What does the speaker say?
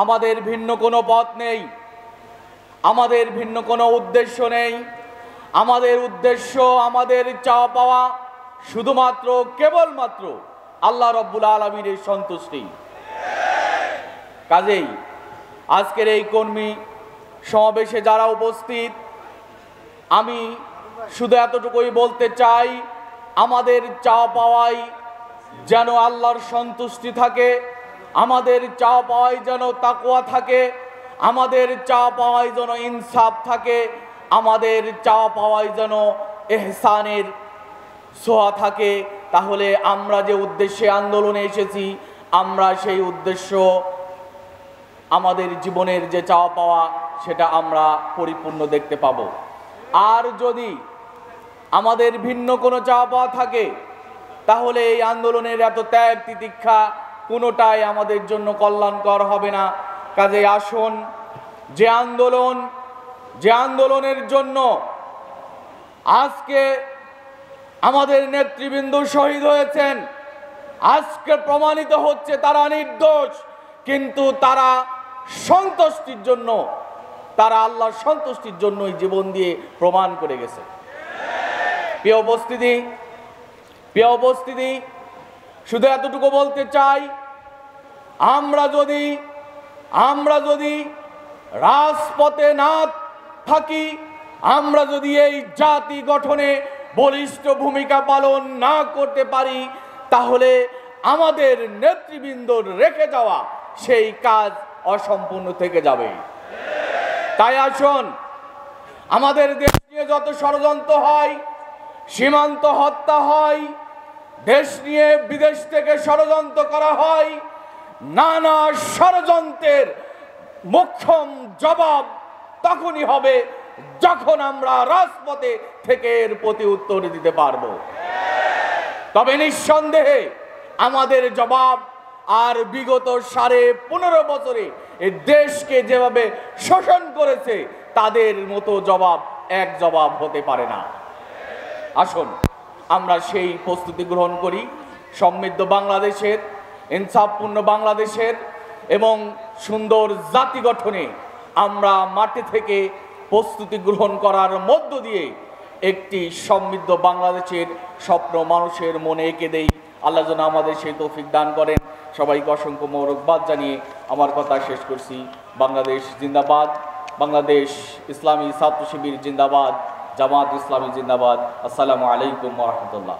আমাদের ভিন্ন কোনো পথ নেই, আমাদের ভিন্ন কোনো উদ্দেশ্য নেই। আমাদের উদ্দেশ্য, আমাদের চাওয়া পাওয়া শুধুমাত্র কেবলমাত্র আল্লাহ রব্বুল আলামিনের সন্তুষ্টি। কাজেই আজকের এই কর্মী সমাবেশে যারা উপস্থিত, আমি শুধু এতটুকুই বলতে চাই, আমাদের চাওয়া পাওয়াই যেন আল্লাহর সন্তুষ্টি থাকে, আমাদের চাওয়া পাওয়াই যেন তাকওয়া থাকে, আমাদের চাওয়া পাওয়াই যেন ইনসাফ থাকে, আমাদের চাওয়া পাওয়াই যেন ইহসানের ছোঁয়া থাকে। তাহলে আমরা যে উদ্দেশ্যে আন্দোলনে এসেছি, আমরা সেই উদ্দেশ্য, আমাদের জীবনের যে চাওয়া পাওয়া, সেটা আমরা পরিপূর্ণ দেখতে পাব। আর যদি আমাদের ভিন্ন কোনো চাওয়া পাওয়া থাকে, তাহলে এই আন্দোলনের এত ত্যাগ তিতিক্ষা কোনোটাই আমাদের জন্য কল্যাণকর হবে না। কাজেই আসুন, যে আন্দোলনের জন্য আজকে আমাদের নেতৃবৃন্দ শহীদ হয়েছেন, আজকে প্রমাণিত হচ্ছে তারা নির্দোষ, কিন্তু তারা সন্তুষ্টির জন্য, তারা আল্লাহর সন্তুষ্টির জন্যই জীবন দিয়ে প্রমাণ করে গেছে। প্রিয় উপস্থিতি, শুধু এতটুকু বলতে চাই, আমরা যদি রাজপথে না থাকি, আমরা যদি এই জাতি গঠনে বলিষ্ঠ ভূমিকা পালন না করতে পারি, তাহলে আমাদের নেতৃবৃন্দর রেখে যাওয়া সেই কাজ অসম্পূর্ণ থেকে যাবে। তাই আসুন, আমাদের দেশ নিয়ে যত ষড়যন্ত্র হয়, সীমান্ত হত্যা হয়, দেশ নিয়ে বিদেশ থেকে ষড়যন্ত্র করা হয়, নানা ষড়যন্ত্রের মোক্ষম জবাব তখনই হবে যখন আমরা রাজপথে থেকে এর প্রতি উত্তর দিতে পারব। তবে নিঃসন্দেহে আমাদের জবাব আর বিগত 15.5 বছরে এই দেশকে যেভাবে শোষণ করেছে, তাদের মতো এক জবাব হতে পারে না। আসুন, আমরা সেই প্রস্তুতি গ্রহণ করি, সমৃদ্ধ বাংলাদেশের, ইনসাফপূর্ণ বাংলাদেশের এবং সুন্দর জাতি গঠনে আমরা মাটি থেকে প্রস্তুতি গ্রহণ করার মধ্য দিয়ে একটি সমৃদ্ধ বাংলাদেশের স্বপ্ন মানুষের মনে এঁকে দেই। আল্লাহ যেন আমাদের সেই তৌফিক দান করেন। সবাইকে অসংখ্য মোবারকবাদ জানিয়ে আমার কথা শেষ করছি। বাংলাদেশ জিন্দাবাদ, বাংলাদেশ ইসলামী ছাত্র শিবির জিন্দাবাদ, জামাত ইসলামী জিন্দাবাদ। আসসালামু আলাইকুম ওয়া রাহমাতুল্লাহ।